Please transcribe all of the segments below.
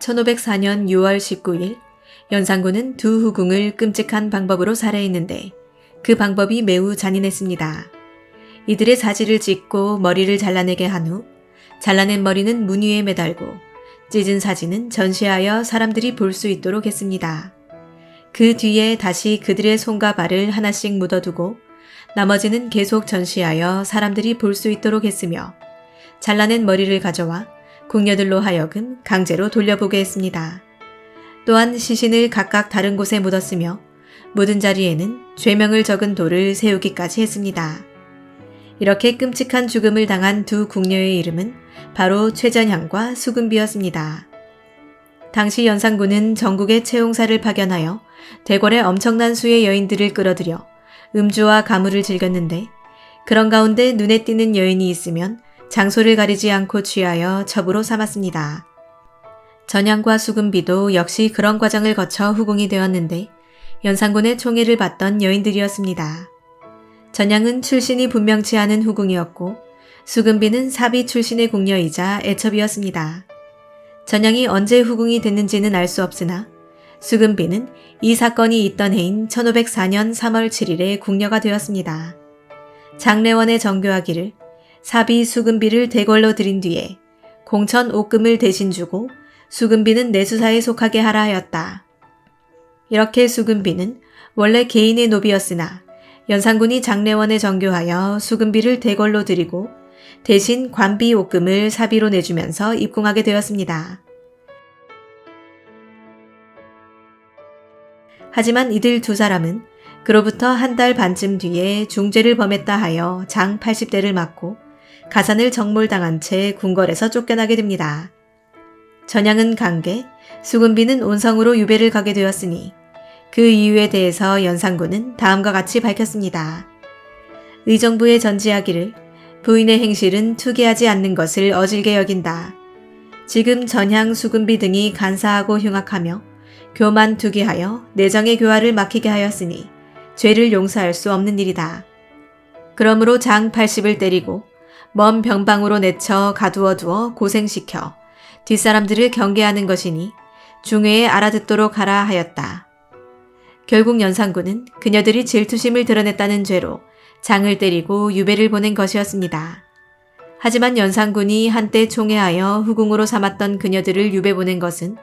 1504년 6월 19일 연산군은 두 후궁을 끔찍한 방법으로 살해했는데 그 방법이 매우 잔인했습니다. 이들의 사지를 찢고 머리를 잘라내게 한 후 잘라낸 머리는 문 위에 매달고 찢은 사지는 전시하여 사람들이 볼 수 있도록 했습니다. 그 뒤에 다시 그들의 손과 발을 하나씩 묻어두고 나머지는 계속 전시하여 사람들이 볼 수 있도록 했으며 잘라낸 머리를 가져와 궁녀들로 하여금 강제로 돌려보게 했습니다. 또한 시신을 각각 다른 곳에 묻었으며 묻은 자리에는 죄명을 적은 돌을 세우기까지 했습니다. 이렇게 끔찍한 죽음을 당한 두 궁녀의 이름은 바로 최전향과 수금비였습니다. 당시 연산군은 전국의 채용사를 파견하여 대궐에 엄청난 수의 여인들을 끌어들여 음주와 가물을 즐겼는데 그런 가운데 눈에 띄는 여인이 있으면 장소를 가리지 않고 취하여 첩으로 삼았습니다. 전향과 수금비도 역시 그런 과정을 거쳐 후궁이 되었는데 연산군의 총애를 받던 여인들이었습니다. 전향은 출신이 분명치 않은 후궁이었고 수금비는 사비 출신의 궁녀이자 애첩이었습니다. 전향이 언제 후궁이 됐는지는 알 수 없으나 수금비는 이 사건이 있던 해인 1504년 3월 7일에 궁녀가 되었습니다. 장례원에 정교하기를 사비 수금비를 대궐로 들인 뒤에 공천 옥금을 대신 주고 수금비는 내수사에 속하게 하라 하였다. 이렇게 수금비는 원래 개인의 노비였으나 연산군이 장례원에 정교하여 수금비를 대궐로 들이고 대신 관비 옥금을 사비로 내주면서 입궁하게 되었습니다. 하지만 이들 두 사람은 그로부터 한 달 반쯤 뒤에 중죄를 범했다 하여 장 80대를 맞고 가산을 정몰당한 채 궁궐에서 쫓겨나게 됩니다. 전향은 강계, 수금비는 온성으로 유배를 가게 되었으니 그 이유에 대해서 연산군은 다음과 같이 밝혔습니다. 의정부에 전지하기를 부인의 행실은 투기하지 않는 것을 어질게 여긴다. 지금 전향, 수금비 등이 간사하고 흉악하며 교만 투기하여 내정의 교화를 막히게 하였으니 죄를 용서할 수 없는 일이다. 그러므로 장 80을 때리고 먼 병방으로 내쳐 가두어 두어 고생시켜 뒷사람들을 경계하는 것이니 중회에 알아듣도록 하라 하였다. 결국 연산군은 그녀들이 질투심을 드러냈다는 죄로 장을 때리고 유배를 보낸 것이었습니다. 하지만 연산군이 한때 총애하여 후궁으로 삼았던 그녀들을 유배 보낸 것은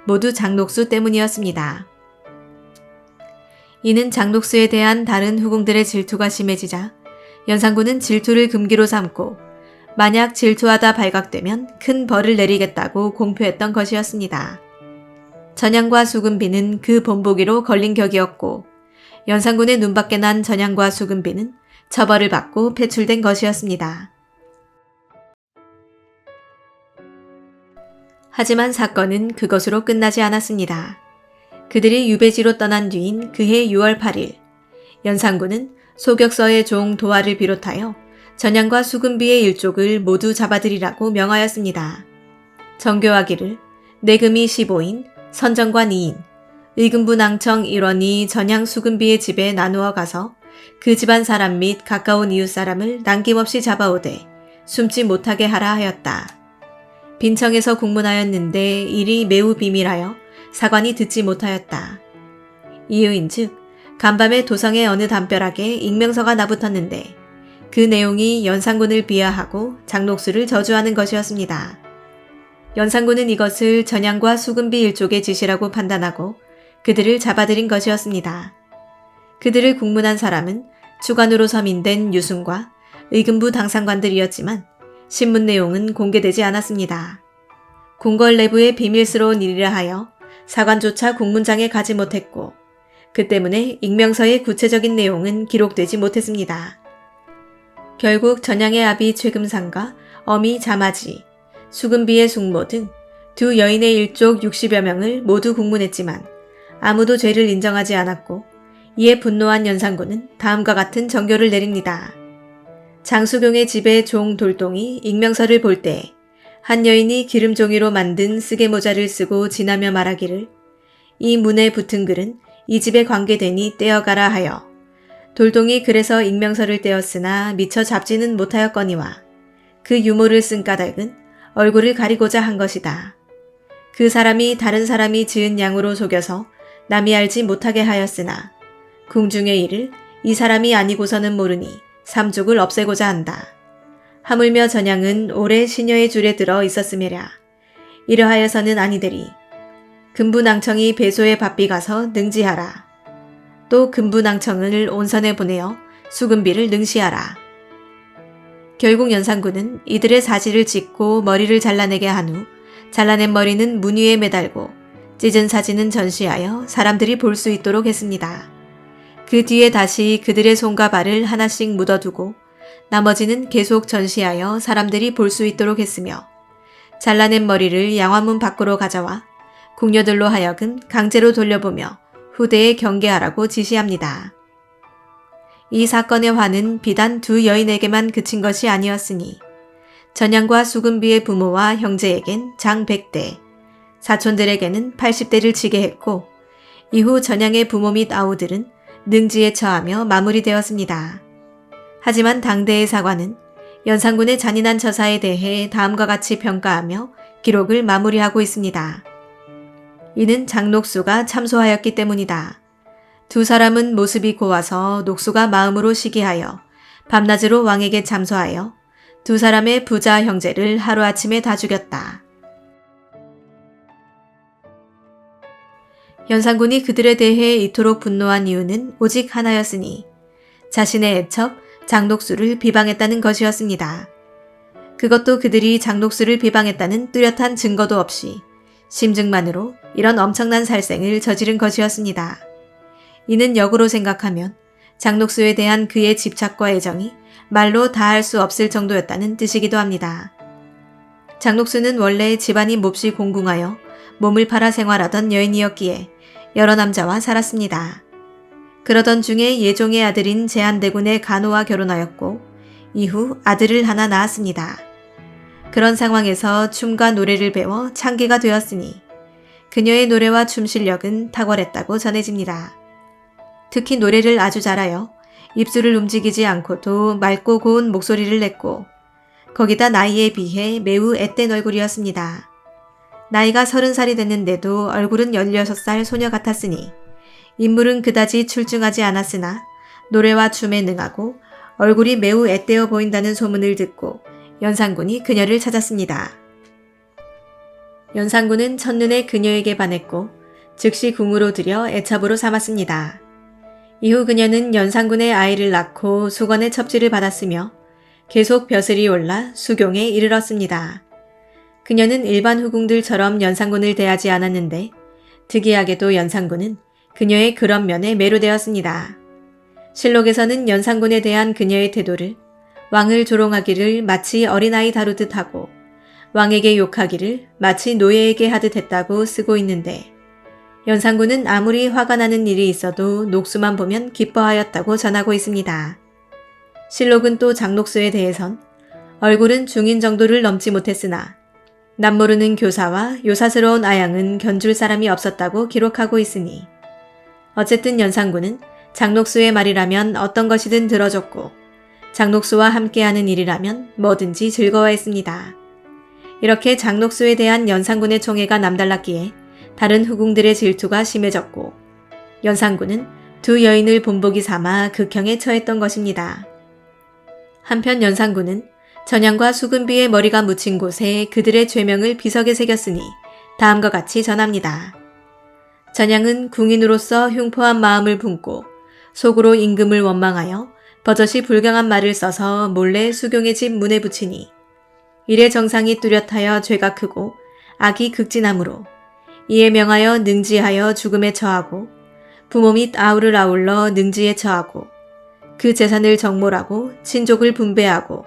모두 장녹수 때문이었습니다. 이는 장녹수에 대한 다른 후궁들의 질투가 심해지자 연산군은 질투를 금기로 삼고 만약 질투하다 발각되면 큰 벌을 내리겠다고 공표했던 것이었습니다. 전향과 수금비는 그 본보기로 걸린 격이었고 연산군의 눈밖에 난 전향과 수금비는 처벌을 받고 배출된 것이었습니다. 하지만 사건은 그것으로 끝나지 않았습니다. 그들이 유배지로 떠난 뒤인 그해 6월 8일 연산군은 소격서의 종 도화를 비롯하여 전향과 수금비의 일족을 모두 잡아들이라고 명하였습니다. 정교하기를 내금이 15인, 선정관 2인, 의금부 낭청 1원이 전향 수금비의 집에 나누어 가서 그 집안 사람 및 가까운 이웃 사람을 남김없이 잡아오되 숨지 못하게 하라 하였다. 빈청에서 국문하였는데 일이 매우 비밀하여 사관이 듣지 못하였다. 이유인즉 간밤에 도성의 어느 담벼락에 익명서가 나붙었는데 그 내용이 연산군을 비하하고 장녹수를 저주하는 것이었습니다. 연산군은 이것을 전향과 수금비 일족의 지시라고 판단하고 그들을 잡아들인 것이었습니다. 그들을 국문한 사람은 주관으로 서민된 유순과 의금부 당상관들이었지만 신문 내용은 공개되지 않았습니다. 궁궐 내부의 비밀스러운 일이라 하여 사관조차 국문장에 가지 못했고 그 때문에 익명서의 구체적인 내용은 기록되지 못했습니다. 결국 전향의 아비 최금상과 어미 자마지, 수금비의 숙모 등 두 여인의 일족 60여 명을 모두 국문했지만 아무도 죄를 인정하지 않았고 이에 분노한 연산군은 다음과 같은 정교를 내립니다. 장수경의 집의 종 돌동이 익명서를 볼 때 한 여인이 기름종이로 만든 쓰개모자를 쓰고 지나며 말하기를 이 문에 붙은 글은 이 집에 관계되니 떼어가라 하여 돌동이 그래서 익명서를 떼었으나 미처 잡지는 못하였거니와 그 유모를 쓴 까닭은 얼굴을 가리고자 한 것이다. 그 사람이 다른 사람이 지은 양으로 속여서 남이 알지 못하게 하였으나 궁중의 일을 이 사람이 아니고서는 모르니 삼족을 없애고자 한다. 하물며 전양은 오래 시녀의 줄에 들어 있었음이랴. 이러하여서는 아니되리. 금부낭청이 배소의 바삐 가서 능지하라. 또 금부낭청을 온선에 보내어 수금비를 능시하라. 결국 연산군은 이들의 사지를 찢고 머리를 잘라내게 한 후 잘라낸 머리는 문 위에 매달고 찢은 사지는 전시하여 사람들이 볼 수 있도록 했습니다. 그 뒤에 다시 그들의 손과 발을 하나씩 묻어두고 나머지는 계속 전시하여 사람들이 볼 수 있도록 했으며 잘라낸 머리를 양화문 밖으로 가져와 궁녀들로 하여금 강제로 돌려보며 후대에 경계하라고 지시합니다. 이 사건의 화는 비단 두 여인에게만 그친 것이 아니었으니 전양과 수금비의 부모와 형제에겐 장 100대, 사촌들에게는 80대를 치게 했고 이후 전양의 부모 및 아우들은 능지에 처하며 마무리되었습니다. 하지만 당대의 사관은 연산군의 잔인한 처사에 대해 다음과 같이 평가하며 기록을 마무리하고 있습니다. 이는 장녹수가 참소하였기 때문이다. 두 사람은 모습이 고와서 녹수가 마음으로 시기하여 밤낮으로 왕에게 참소하여 두 사람의 부자 형제를 하루아침에 다 죽였다. 연산군이 그들에 대해 이토록 분노한 이유는 오직 하나였으니 자신의 애첩 장녹수를 비방했다는 것이었습니다. 그것도 그들이 장녹수를 비방했다는 뚜렷한 증거도 없이 심증만으로 이런 엄청난 살생을 저지른 것이었습니다. 이는 역으로 생각하면 장녹수에 대한 그의 집착과 애정이 말로 다할 수 없을 정도였다는 뜻이기도 합니다. 장녹수는 원래 집안이 몹시 공궁하여 몸을 팔아 생활하던 여인이었기에 여러 남자와 살았습니다. 그러던 중에 예종의 아들인 제한대군의 간호와 결혼하였고 이후 아들을 하나 낳았습니다. 그런 상황에서 춤과 노래를 배워 창기가 되었으니 그녀의 노래와 춤 실력은 탁월했다고 전해집니다. 특히 노래를 아주 잘하여 입술을 움직이지 않고도 맑고 고운 목소리를 냈고 거기다 나이에 비해 매우 앳된 얼굴이었습니다. 나이가 30살이 됐는데도 얼굴은 16살 소녀 같았으니 인물은 그다지 출중하지 않았으나 노래와 춤에 능하고 얼굴이 매우 앳되어 보인다는 소문을 듣고 연산군이 그녀를 찾았습니다. 연산군은 첫눈에 그녀에게 반했고 즉시 궁으로 들여 애첩으로 삼았습니다. 이후 그녀는 연산군의 아이를 낳고 수건의 첩지를 받았으며 계속 벼슬이 올라 수경에 이르렀습니다. 그녀는 일반 후궁들처럼 연산군을 대하지 않았는데 특이하게도 연산군은 그녀의 그런 면에 매료되었습니다. 실록에서는 연산군에 대한 그녀의 태도를 왕을 조롱하기를 마치 어린아이 다루듯 하고 왕에게 욕하기를 마치 노예에게 하듯 했다고 쓰고 있는데 연산군은 아무리 화가 나는 일이 있어도 녹수만 보면 기뻐하였다고 전하고 있습니다. 실록은 또 장녹수에 대해선 얼굴은 중인 정도를 넘지 못했으나 남모르는 교사와 요사스러운 아양은 견줄 사람이 없었다고 기록하고 있으니 어쨌든 연산군은 장녹수의 말이라면 어떤 것이든 들어줬고 장녹수와 함께하는 일이라면 뭐든지 즐거워했습니다. 이렇게 장녹수에 대한 연산군의 총애가 남달랐기에 다른 후궁들의 질투가 심해졌고 연산군은 두 여인을 본보기 삼아 극형에 처했던 것입니다. 한편 연산군은 전양과 수금비의 머리가 묻힌 곳에 그들의 죄명을 비석에 새겼으니 다음과 같이 전합니다. 전양은 궁인으로서 흉포한 마음을 품고 속으로 임금을 원망하여 버젓이 불경한 말을 써서 몰래 수경의 집 문에 붙이니 이래 정상이 뚜렷하여 죄가 크고 악이 극진하므로 이에 명하여 능지하여 죽음에 처하고 부모 및 아우를 아울러 능지에 처하고 그 재산을 정몰하고 친족을 분배하고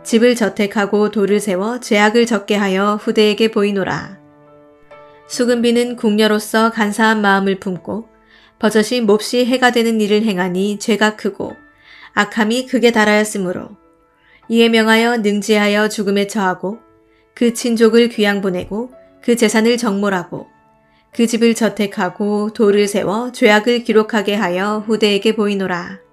집을 저택하고 돌을 세워 죄악을 적게 하여 후대에게 보이노라. 수금비는 궁녀로서 간사한 마음을 품고 버젓이 몹시 해가 되는 일을 행하니 죄가 크고 악함이 극에 달하였으므로 이에 명하여 능지하여 죽음에 처하고 그 친족을 귀양 보내고 그 재산을 정몰하고 그 집을 저택하고 돌을 세워 죄악을 기록하게 하여 후대에게 보이노라.